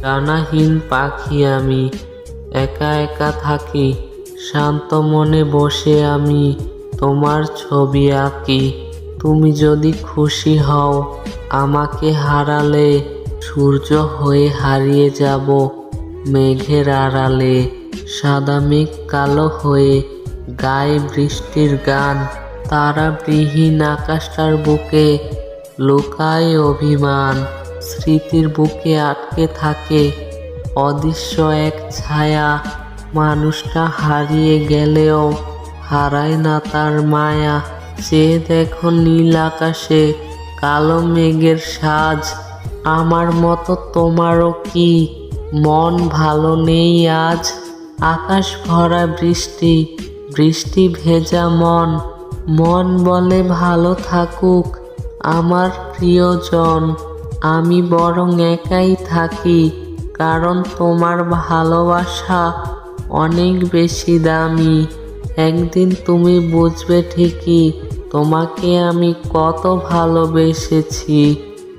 ডানাহীন পাখি আমি, একা একা থাকি, শান্ত মনে বসে আমি তোমার ছবি আঁকি। তুমি যদি খুশি হও আমাকে হারালে, সূর্য হয়ে হারিয়ে যাব মেঘের আড়ালে। সাদা মেঘ কালো হয়ে গায়ে বৃষ্টির গান, তারাবিহীন আকাশটার বুকে লুকায় অভিমান। স্মৃতির বুকে আটকে থাকে অদৃশ্য এক ছায়া, মানুষটা হারিয়ে গেলেও হারায় না তার মায়া। চেয়ে দেখো নীল আকাশে কালো মেঘের সাজ, আমার মতো তোমারও কি মন ভালো নেই আজ? আকাশ ভরা বৃষ্টি, বৃষ্টি ভেজা মন, মন বলে ভালো থাকুক আমার প্রিয়জন। আমি বরং একাই থাকি, কারণ তোমার ভালোবাসা অনেক বেশি দামি। একদিন তুমি বুঝবে ঠিকই তোমাকে আমি কত ভালোবেসেছি।